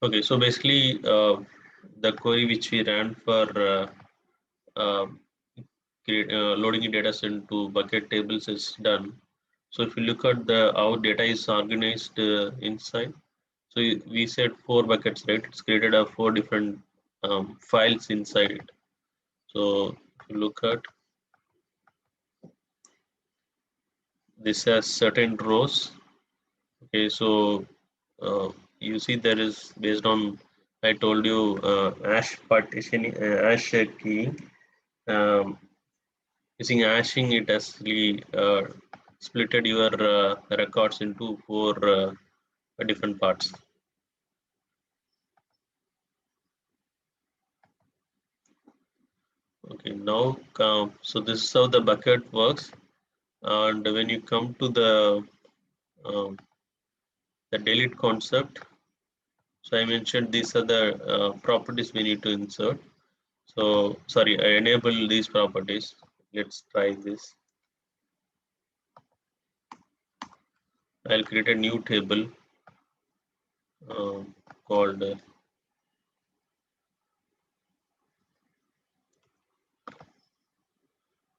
Okay, so basically, the query which we ran for uh, loading data into bucket tables is done. So if you look at the how data is organized inside, so we said 4 buckets, right? It's created a 4 different files inside it. So if you look at this has certain rows. Okay, so you see there is based on I told you hash partitioning, hash keying. Um, Using hashing, it has really splitted your records into 4 different parts. Okay, now so this is how the bucket works, and when you come to um, the delete concept, so I mentioned these are the properties we need to insert. So sorry, I enable these properties. Let's try this. I'll create a new table called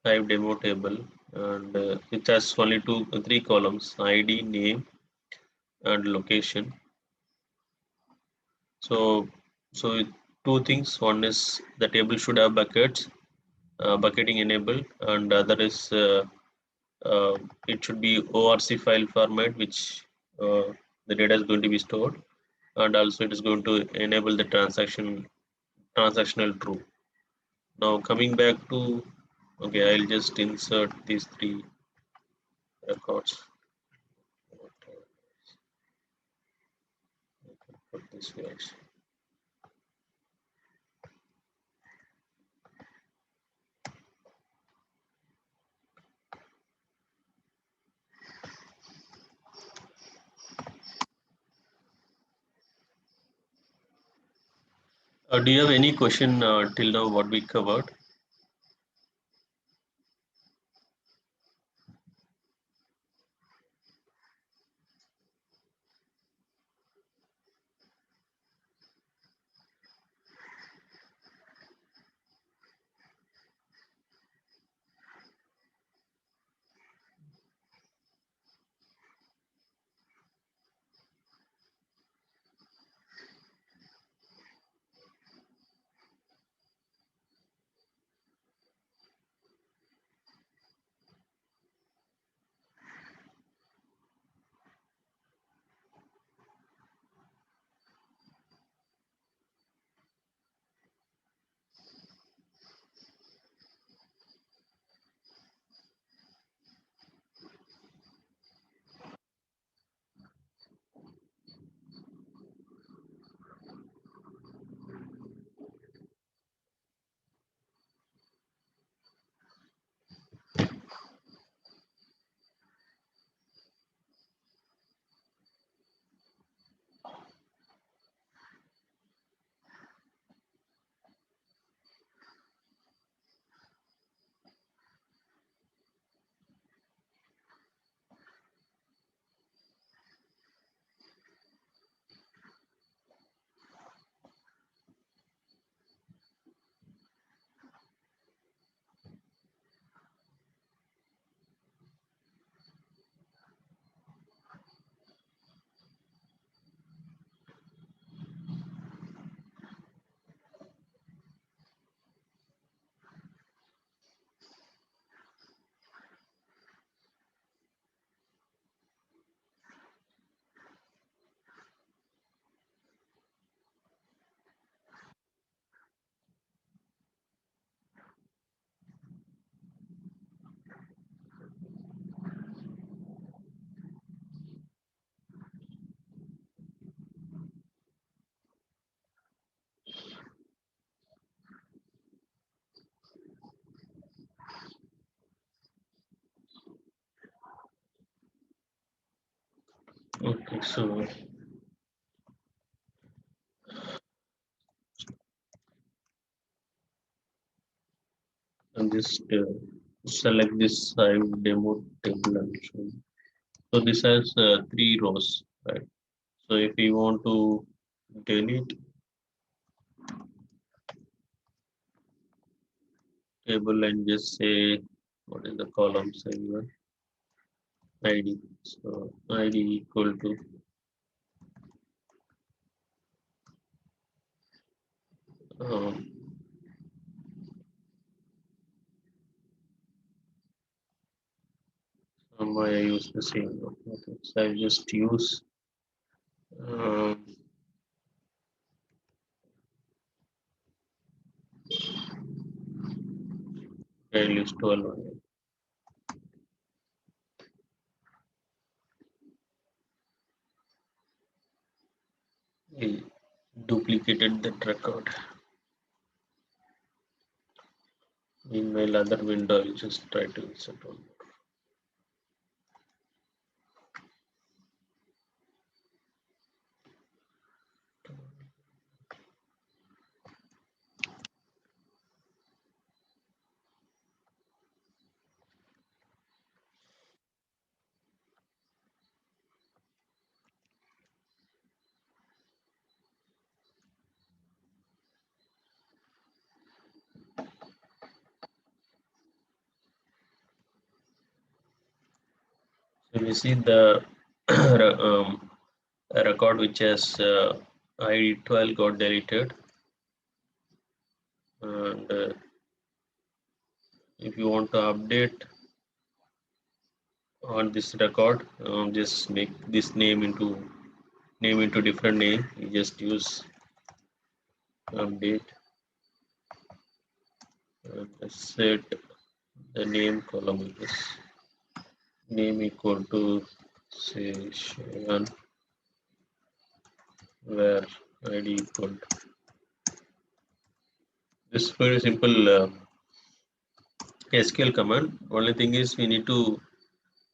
type demo table, and it has only 3 columns: ID, name, and location. So, so 2 things. One is the table should have buckets, bucketing enabled, and other is uh, it should be ORC file format, which the data is going to be stored, and also it is going to enable the transactional true. Now coming back to, okay, I'll just insert these 3 records. Put this way. Do you have any question till now what we covered? Okay, so and just select this side demo table and show. So this has 3 rows, right? So if we want to delete table and just say what is the column size ID. So ID equal to um, I use the same one. Okay, so I just use um, I'll use 12. I duplicated that record. In my other window, I'll just try to insert one. So we see the record which has ID 12 got deleted, and if you want to update on this record, just make this name into different name. You just use update and set the name column with this name equal to session where ID equal to this very simple SQL command. Only thing is we need to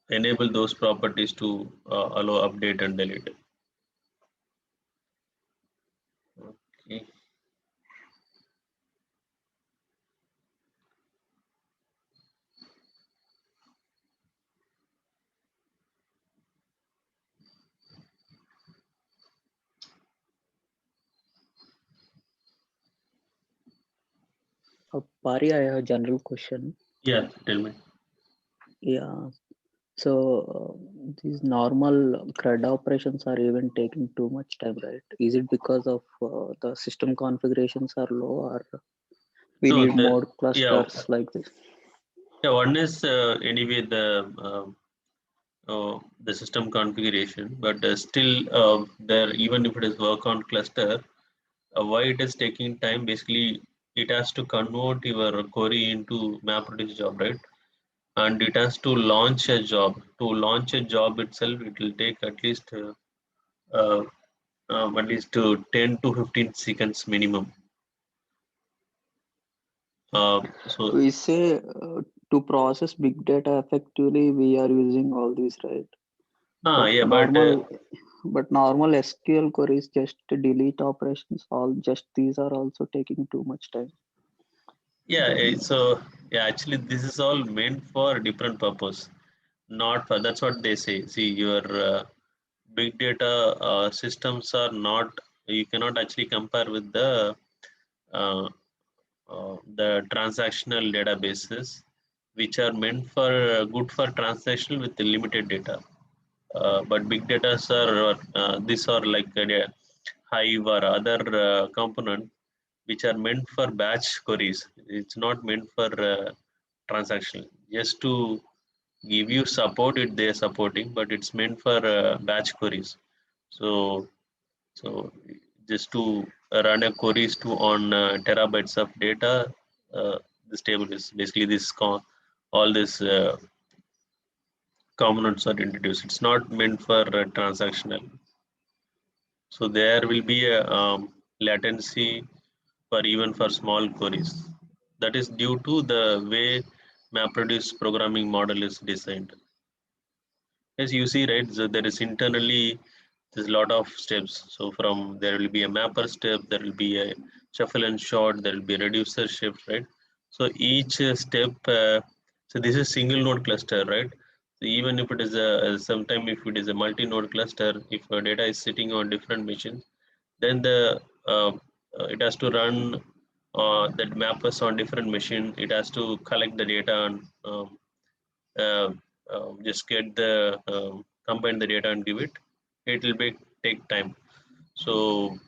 enable those properties to allow update and delete. Okay. Pari, I have a general question. Yeah, tell me. Yeah. So these normal CRUD operations are even taking too much time, right? Is it because of the system configurations are low, or we No, need more yeah, clusters like this? yeah. One is anyway the system configuration, but still there even if it is work on cluster, why it is taking time? Basically, it has to convert your query into MapReduce job, right? And it has to launch a job. To launch a job itself, it will take uh, at least 10 to 15 seconds minimum. So We say to process big data effectively, we are using all these, right? But yeah, but normal SQL queries, just delete operations, all just these are also taking too much time. yeah, Then so yeah, actually this is all meant for different purpose. Not for that's what they say. See, your big data systems are not. You cannot actually compare with uh, the transactional databases, which are meant for good for transactional with the limited data. But big data are these are like Hive or other component which are meant for batch queries. It's not meant for transactional. Just to give you support, it they're supporting, but it's meant for batch queries. So so just to run a queries to on terabytes of data, this table is basically all this components are introduced. It's not meant for transactional. So there will be a latency for even for small queries. That is due to the way MapReduce programming model is designed. As you see, right, so there is internally there's a lot of steps. So from there will be a mapper step, there will be a shuffle and sort, there will be a reducer shift, right? So each step, so this is single node cluster, right? So even if it is a sometime if it is a multi-node cluster, if data is sitting on different machines, Then it has to run that mappers on different machine. It has to collect the data and uh, just get the combine the data and give it. It will take time. So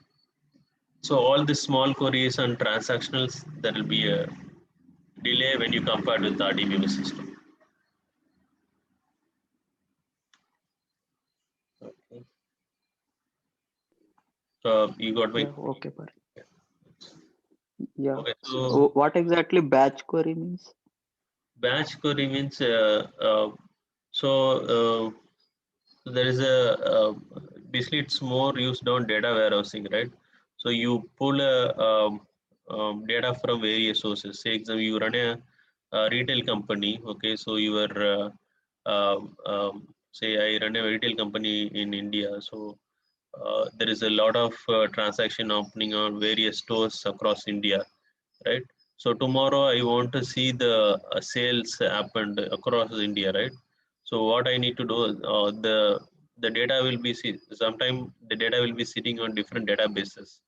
all the small queries and transactionals, there will be a delay when you compare with the RDBMS system. Okay. You got my Yeah, okay, Parag. Yeah. okay. So what exactly batch query means? Batch query means there is a basically it's more used on data warehousing, right? So you pull data from various sources. Say example, you run a retail company. Okay, so your say I run a retail company in India. So there is a lot of transaction happening on various stores across India, right? So tomorrow I want to see the sales happened across India, right? So what I need to do, the data will be sometime the data will be sitting on different databases.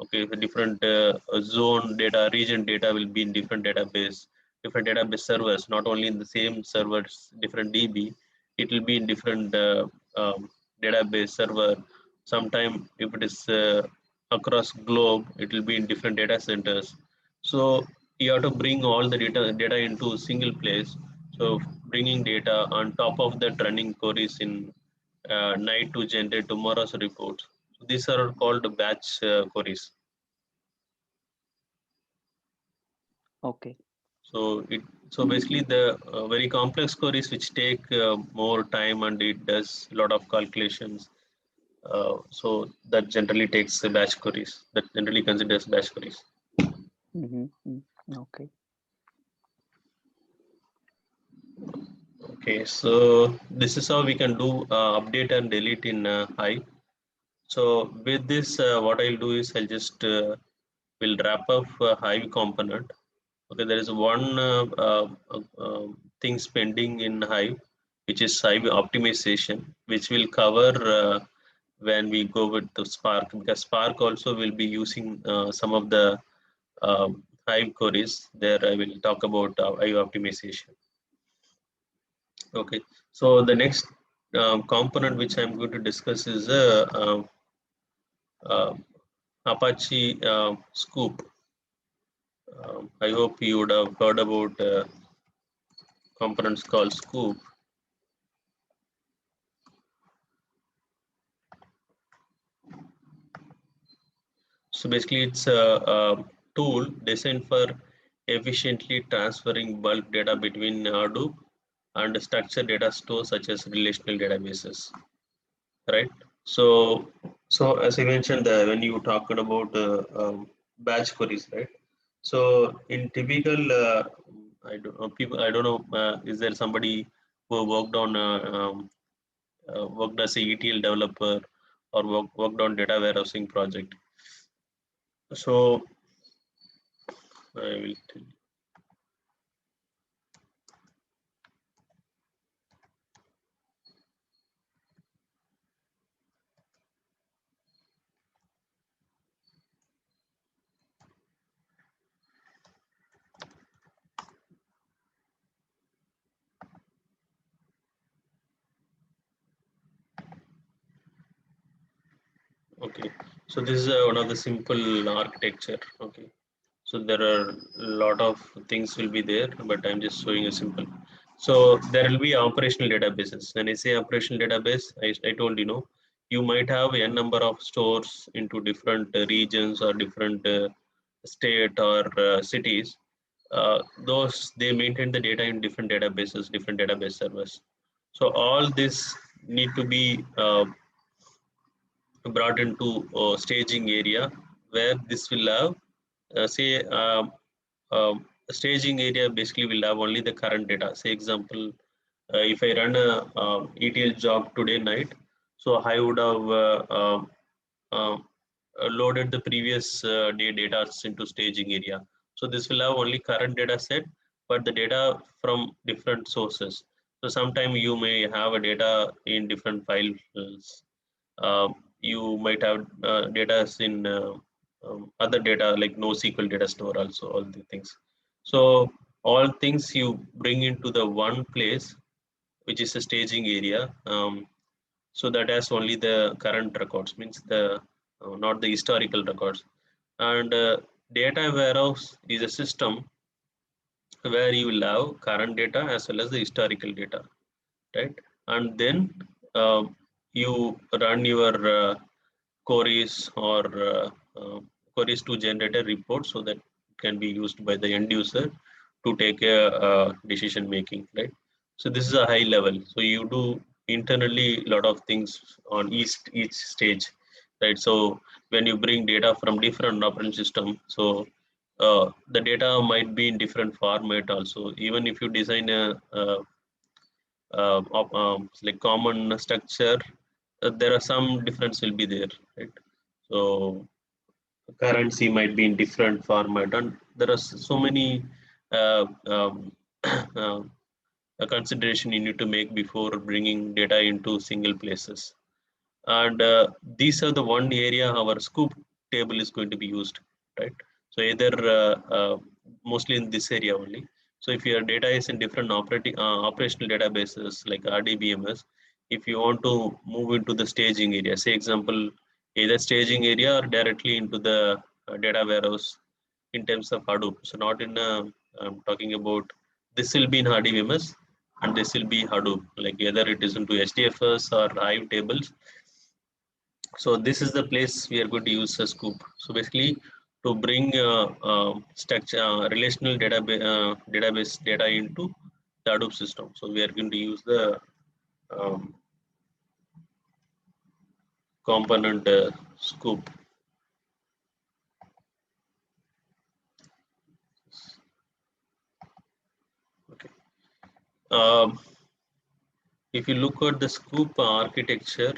Okay, the different zone data, region data will be in different database servers, not only in the same servers, different DB. It will be in different database server. Sometime if it is across globe, it will be in different data centers. So you have to bring all the data into a single place. So bringing data on top of that, running queries in night to generate tomorrow's reports. So these are called batch queries. Okay. So basically the very complex queries which take more time and it does a lot of calculations. So that generally takes batch queries. That generally considers batch queries. Okay. Okay, so this is how we can do update and delete in Hive. So with this, what I'll do is I'll just will wrap up Hive component. Okay, there is one things pending in Hive, which is Hive optimization, which will cover when we go with the Spark, because Spark also will be using some of the Hive queries. There I will talk about Hive optimization. Okay, so the next component which I'm going to discuss is uh, Apache Scoop. I hope you would have heard about components called Scoop. So basically, it's a tool designed for efficiently transferring bulk data between Hadoop and structured data stores such as relational databases, right? So, as I mentioned, when you talked about batch queries, right? So in typical, I don't know, is there somebody who worked on worked as a ETL developer or worked on data warehousing project? So I will tell you. Okay, so this is one of the simple architecture. Okay, so there are a lot of things will be there, but I'm just showing a simple. So there will be operational databases. When I say operational database, I told you know you might have n number of stores into different regions or different state or cities. Those they maintain the data in different databases, different database servers. So all this need to be brought into staging area where this will have say staging area basically will have only the current data. Say example, if I run a ETL job today night, so I would have uh, loaded the previous day data into staging area. So this will have only current data set, but the data from different sources. So sometime you may have a data in different files. you might have data in other data like NoSQL data store also, all the things. So all things you bring into the one place, which is a staging area. So that has only the current records, means the not the historical records. And data warehouse is a system where you will have current data as well as the historical data, right? And then you run your queries or queries to generate a report so that it can be used by the end user to take a decision making, right? So this is a high level. So you do internally a lot of things on each stage, right? So when you bring data from different operating system, so the data might be in different format also. Even if you design like common structure, there are some difference will be there, right? So currency might be in different format, and there are so many uh, um, uh, consideration you need to make before bringing data into single places. And these are the one area our scoop table is going to be used, right? So either mostly in this area only. So if your data is in different operational databases like RDBMS, if you want to move into the staging area, say example, either staging area or directly into the data warehouse in terms of Hadoop. So not in I'm talking about, this will be in RDBMS and this will be Hadoop, like either it is into HDFS or Hive tables. So this is the place we are going to use a scoop. So basically, to bring structure relational database data into the Hadoop system. So we are going to use the um, component scoop. Okay. Um, if you look at the scoop architecture,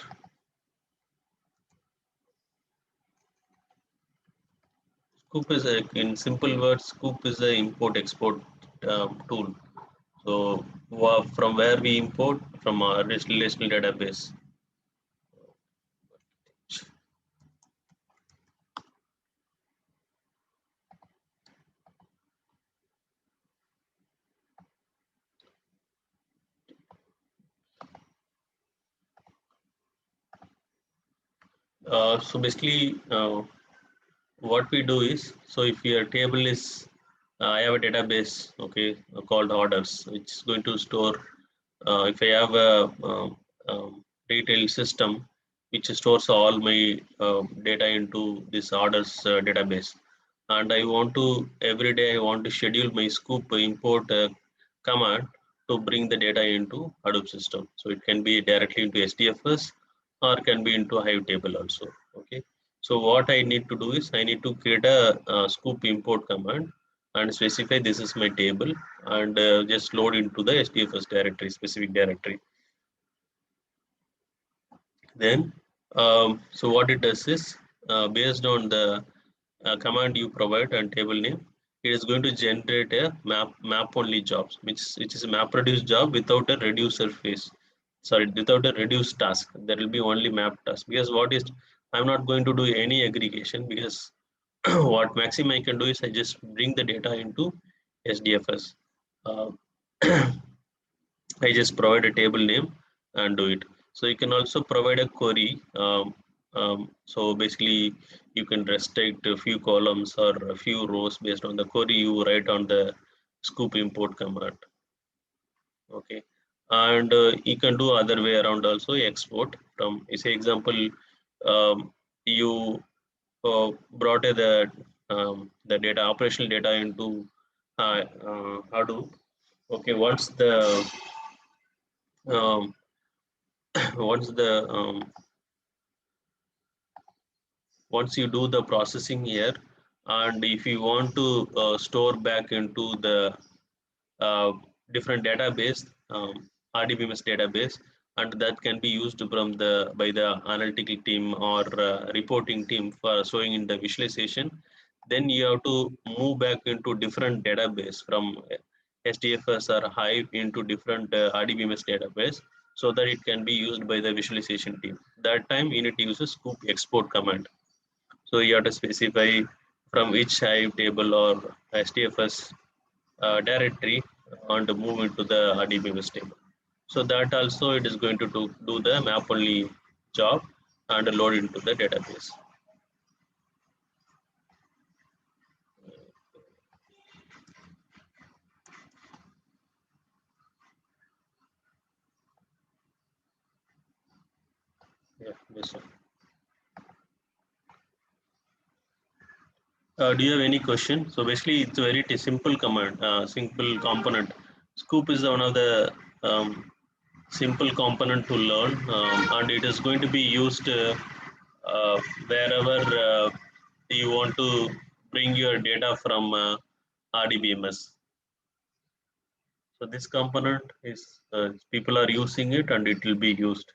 scoop is in simple words, scoop is the import export tool. So from where we import from our relational database. So basically, what we do is, so if your table is, I have a database, okay, called orders, which is going to store, if I have a retail system, which stores all my data into this orders database. And I want to, every day I want to schedule my scoop import command to bring the data into Hadoop system. So it can be directly into HDFS or can be into Hive table also, okay. So what I need to do is I need to create a scoop import command and specify this is my table and just load into the HDFS directory, specific directory. Then, so what it does is based on the command you provide and table name, it is going to generate a map only jobs, which is a map reduce job without a reducer phase. Sorry, without a reduced task. There will be only map task, because what is, I'm not going to do any aggregation, because what maximum I can do is I just bring the data into SDFS. Uh, I just provide a table name and do it. So you can also provide a query. So basically, you can restrict a few columns or a few rows based on the query you write on the scoop import command. Okay, and you can do other way around also, export from. Say example, you brought the data, operational data into Hadoop. Okay, um, once the once you do the processing here, and if you want to store back into the uh, different database, RDBMS database, and that can be used from the by the analytical team or reporting team for showing in the visualization. Then you have to move back into different database from SDFS or Hive into different RDBMS database. so that it can be used by the visualization team. That time you need to use a scoop export command. So you have to specify from which Hive table or STFS directory and move into the RDBMS table. So that also it is going to do the map only job and load into the database. Yeah, this one. Do you have any question? So basically, it's a very simple command, simple component. Scoop is one of the simple component to learn, and it is going to be used wherever you want to bring your data from RDBMS. So this component is people are using it, and it will be used.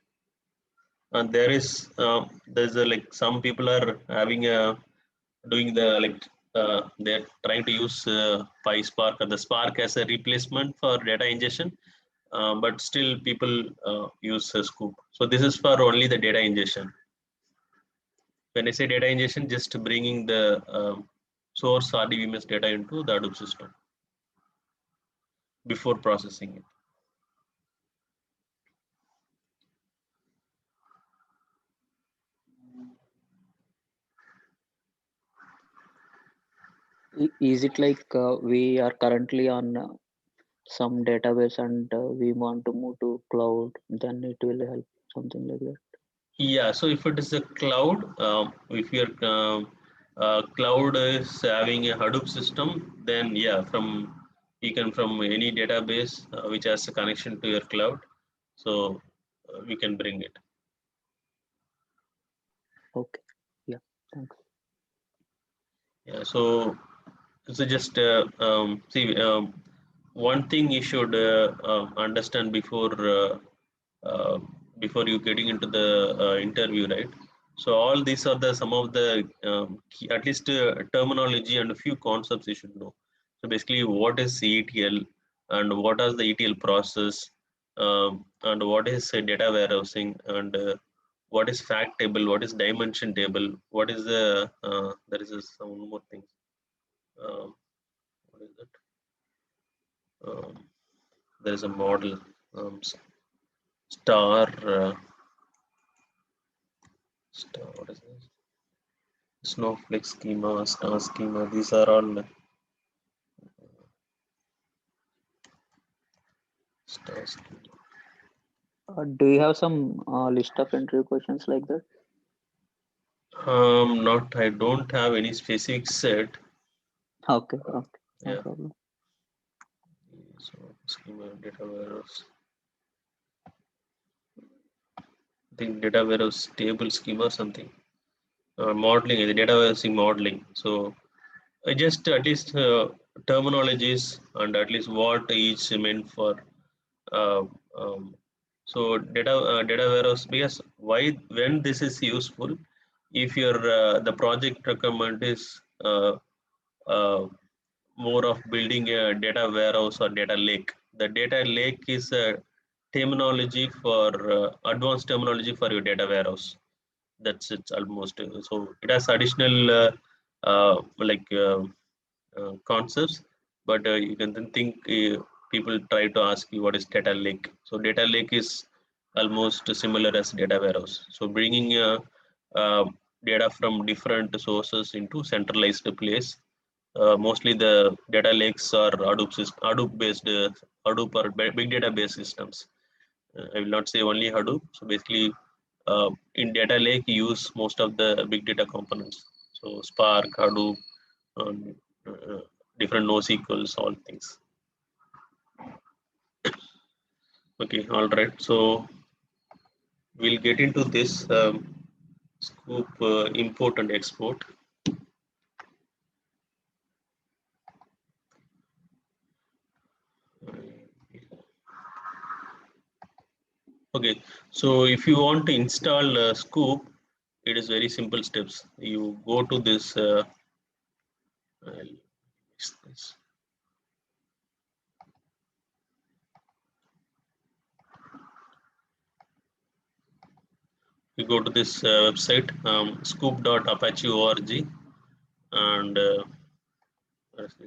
And there's a, like some people are having a doing the like they're trying to use PySpark or the Spark as a replacement for data ingestion, but still people use Scoop. So this is for only the data ingestion. When I say data ingestion, just bringing the source RDBMS data into the Hadoop system before processing it. Is it like we are currently on some database and we want to move to cloud, then it will help, something like that? Yeah, so if it is a cloud, if your cloud is having a Hadoop system, then yeah, you can from any database which has a connection to your cloud, so we can bring it. Okay, yeah, thanks. Yeah, so just see one thing you should understand uh, before you getting into the interview, right? So all these are the some of the key, at least terminology and a few concepts you should know. So basically, what is ETL and what is the ETL process, and what is data warehousing, and what is fact table, what is dimension table, what is the there is some more things. What is that? Um, there is a model star. Star. What is this? Snowflake schema, star schema. These are all star schema. Do you have some list of entry questions like that? Not. I don't have any specific set. Okay, okay, no Yeah. problem. So schema, data warehouse. I think data warehouse table schema something. Modeling, the data warehousing modeling. So I just at least terminologies and at least what each meant for. Uh, um, so data warehouse, because why when this is useful, if your the project requirement is uh, more of building a data warehouse or data lake. The data lake is a terminology for advanced terminology for your data warehouse. That's it almost. So it has additional like concepts, but you can then think people try to ask you what is data lake. So data lake is almost similar as data warehouse. So bringing uh, data from different sources into centralized place. Mostly the data lakes are Hadoop based Hadoop or big data based systems. I will not say only Hadoop. So basically, in data lake, you use most of the big data components. So Spark, Hadoop, um, uh, different NoSQLs, all things. Okay, all right. So we'll get into this scoop import and export. Okay, so if you want to install Scoop, it is very simple steps. You go to this. I'll fix this. you go to this website, scoop.apache.org, and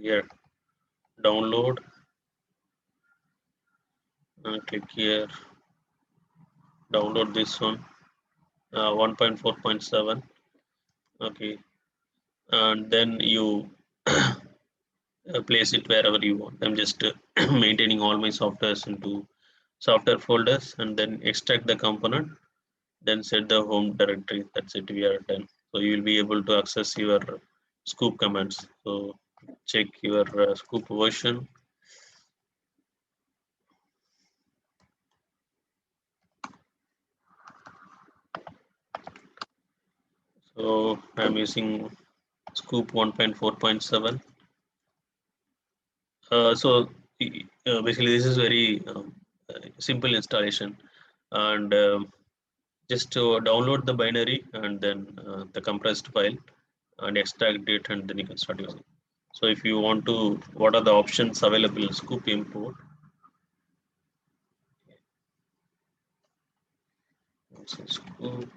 here download, click here, download this one, 1.4.7. okay, and then you place it wherever you want. I'm just maintaining all my softwares into software folders, and then extract the component, then set the home directory. That's it, we are done. So you will be able to access your scoop commands. So check your scoop version. So I'm using scoop 1.4.7. So basically this is very simple installation, and just to download the binary and then the compressed file and extract it, and then you can start using. So if you want to, what are the options available? Scoop import. Scoop.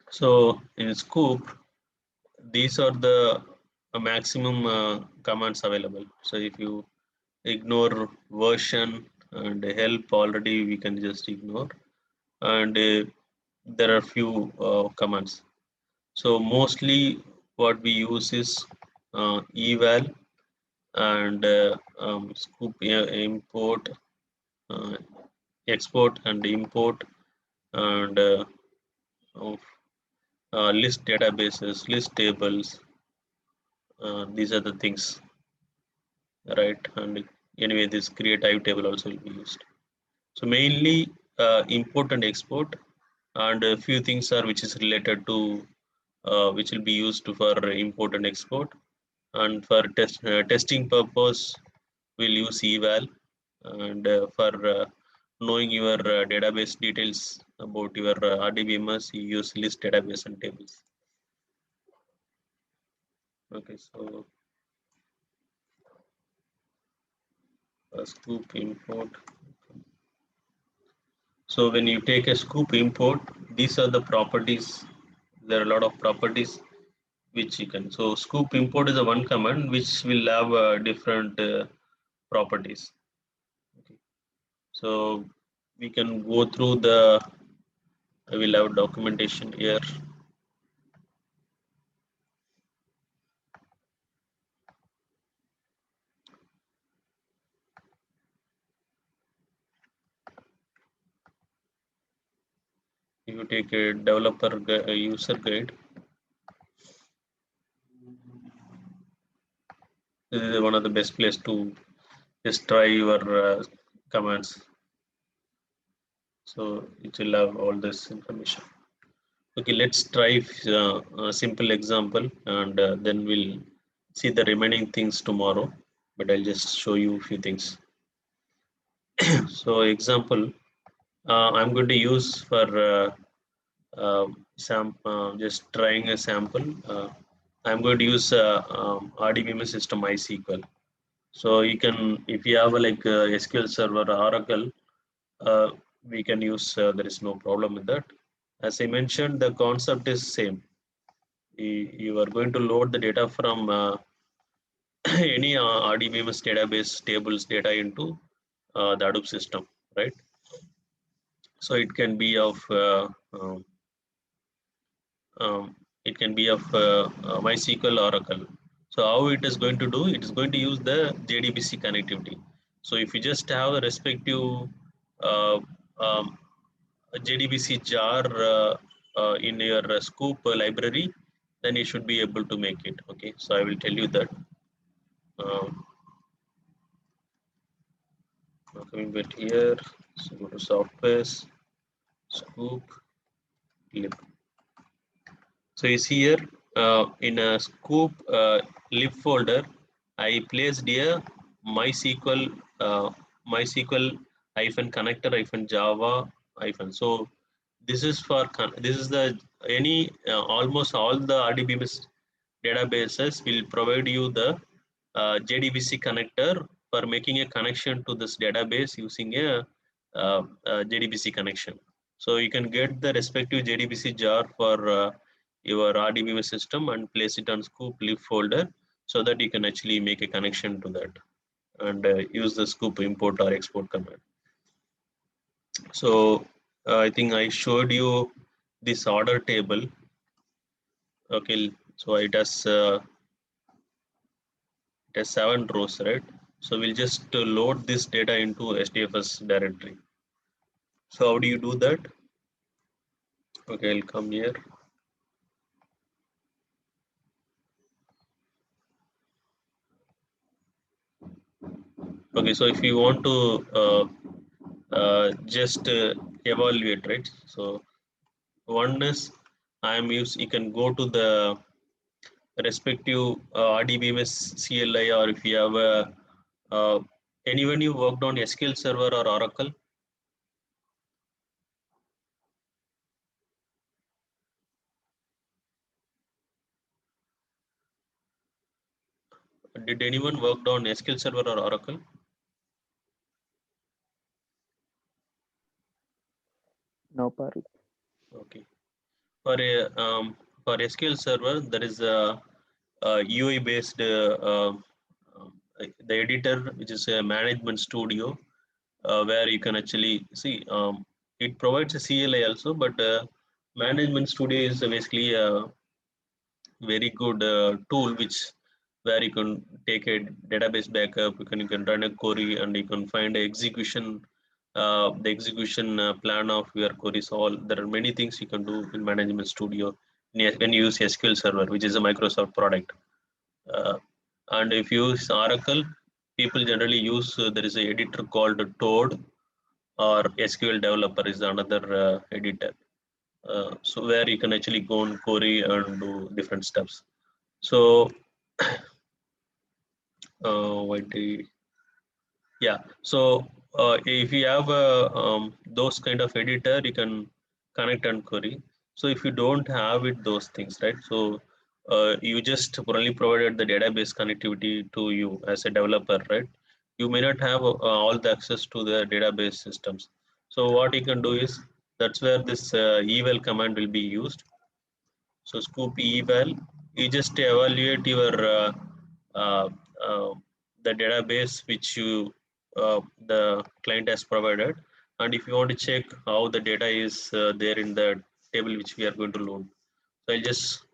So in Scoop, these are the maximum commands available. So if you ignore version and help already, we can just ignore. And there are few commands. So mostly what we use is eval and scoop import, uh, export and import, and of, list databases, list tables. These are the things, right? And anyway, this create ive table also will be used. So mainly import and export, and a few things are which is related to which will be used for import and export. And for testing purpose, we'll use eval, and for knowing your database details about your RDBMS, you use list database and tables. Okay, so scoop import. So when you take a scoop import, these are the properties. There are a lot of properties which you can. So scoop import is a one command which will have different properties. Okay. So we can go through the. I will have documentation here. If you take a developer user guide, this is one of the best place to just try your commands. So it will have all this information. Okay, let's try a simple example, and then we'll see the remaining things tomorrow. But I'll just show you a few things. So example, I'm going to use for just trying a sample. I'm going to use RDBMS system MySQL. So you can, if you have like SQL Server or Oracle, uh, we can use. There is no problem with that. As I mentioned, the concept is same. You are going to load the data from any RDBMS database tables data into the Hadoop system, right? So it can be of um, MySQL Oracle. So how it is going to do? It is going to use the JDBC connectivity. So if you just have a respective uh, um, JDBC jar in your Scoop library, then you should be able to make it. Okay, so I will tell you that. Um, coming back here, so go to softwares, Scoop, lib. So you see here in a Scoop lib folder, I placed here MySQL MySQL hyphen connector hyphen Java hyphen. So this is for this is the any almost all the RDBMS databases will provide you the JDBC connector for making a connection to this database using a JDBC connection. So you can get the respective JDBC jar for your RDBMS system and place it on Scoop lib folder so that you can actually make a connection to that and use the Scoop import or export command. So I think I showed you this order table. Okay, so it has 7 rows, right? So we'll just load this data into HDFS directory. So how do you do that? Okay, I'll come here. Okay, so if you want to just evaluate, right? So one is you can go to the respective RDBMS CLI, or if you have anyone you worked on SQL Server or Oracle. Did anyone worked on SQL Server or Oracle? No, Parul. Okay. For SQL Server, there is a UI based the editor, which is a management studio, where you can actually see it provides a CLI also, but management studio is basically a very good tool which where you can take a database backup, you can run a query, and you can find the execution plan of your queries. All there are many things you can do in Management Studio when you use SQL Server, which is a Microsoft product. And if you use Oracle, people generally use there is an editor called Toad, or SQL Developer is another editor. So where you can actually go and query and do different steps. So what the yeah, so if you have those kind of editor, you can connect and query. So if you don't have it, those things, right? So you just only provided the database connectivity to you as a developer, right? You may not have all the access to the database systems. So what you can do is, that's where this eval command will be used. So scoop eval, you just evaluate your uh, uh, the database which the client has provided, and if you want to check how the data is there in the table which we are going to load. So I'll just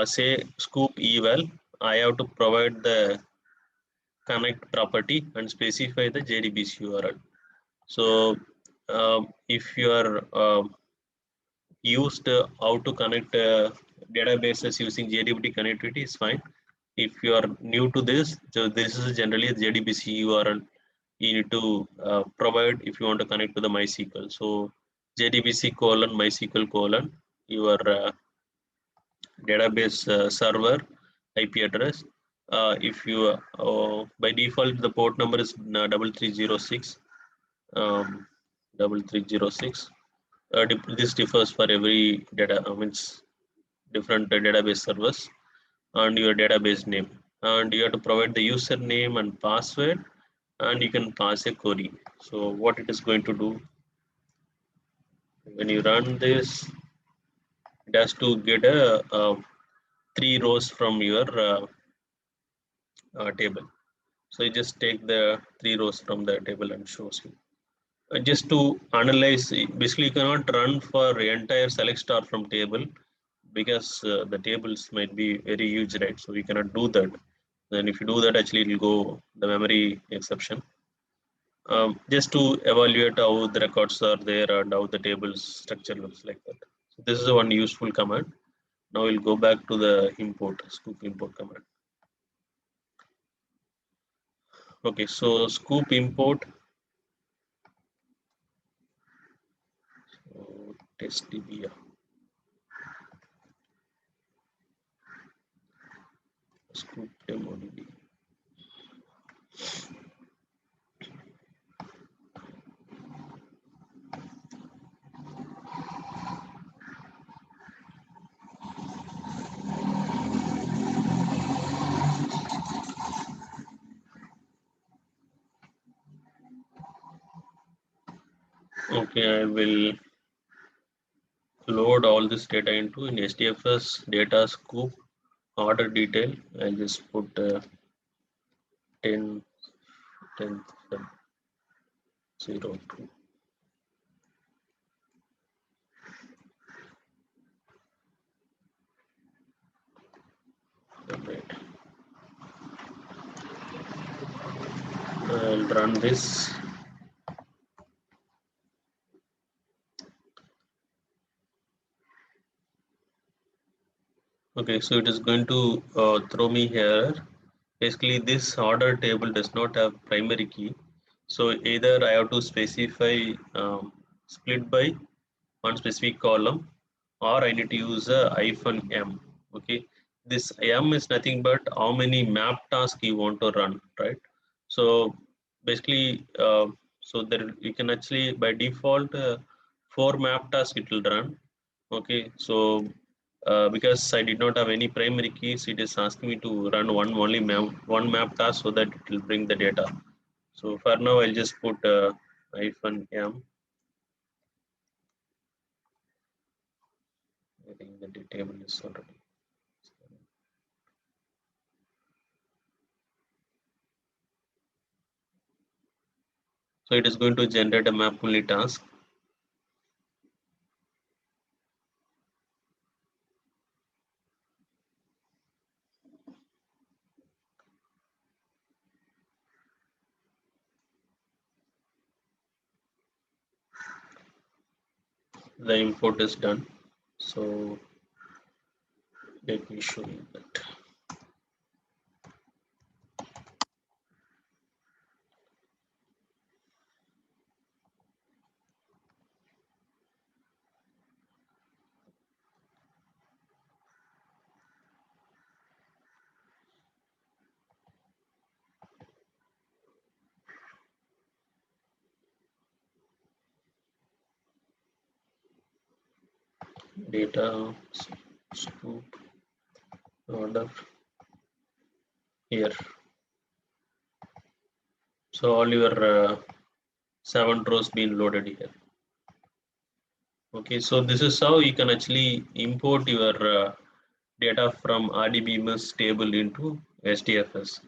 say scoop eval. I have to provide the connect property and specify the JDBC URL. So if you are used how to connect databases using JDBC connectivity is fine. If you are new to this, so this is generally the JDBC URL you need to provide if you want to connect to the MySQL. So JDBC colon MySQL colon your database server IP address. If you by default the port number is 3306 um, 3306. This differs for every data means different database servers, and your database name, and you have to provide the username and password, and you can pass a query. So what it is going to do when you run this, it has to get a 3 rows from your table. So you just take the 3 rows from the table and shows you. Just to analyze, basically you cannot run for entire select star from table, because the tables might be very huge, right? So we cannot do that. Then if you do that, actually it will go the memory exception. Just to evaluate how the records are there and how the tables structure looks like that. So this is one useful command. Now we'll go back to the import, scoop import command. Okay, so scoop import, so test db, scoop demo db. Okay, I will load all this data into in HDFS data scoop order detail. I'll just put 10, 10, 0, 2. Right. I'll run this. Okay, so it is going to throw me here. Basically, this order table does not have primary key. So either I have to specify split by one specific column, or I need to use a -m. Okay, this m is nothing but how many map tasks you want to run, right? So basically, so there you can actually by default 4 map tasks it will run. Okay, so because I did not have any primary keys, it is asking me to run one map task so that it will bring the data. So for now, I'll just put -m. I think the table is already. So it is going to generate a map only task. The import is done. So let me show you that. Data scoop order here. So all your 7 rows being loaded here. Okay, so this is how you can actually import your data from RDBMS table into HDFS.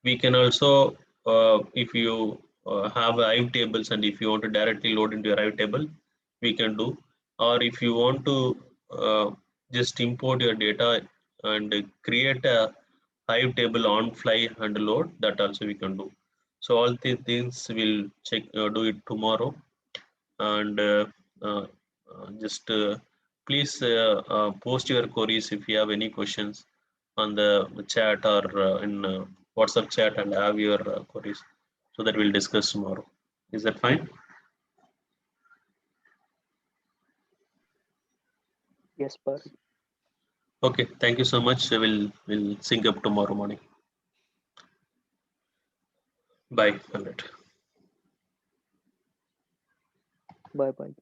We can also, if you have Hive tables and if you want to directly load into your Hive table, we can do. Or if you want to just import your data and create a Hive table on fly and load, that also we can do. So all these things we'll check, do it tomorrow. And uh, just please post your queries if you have any questions on the chat or in WhatsApp chat, and have your queries so that we'll discuss tomorrow. Is that fine? Yes, sir. Okay, thank you so much. We'll sync up tomorrow morning. Bye. 100. Bye bye.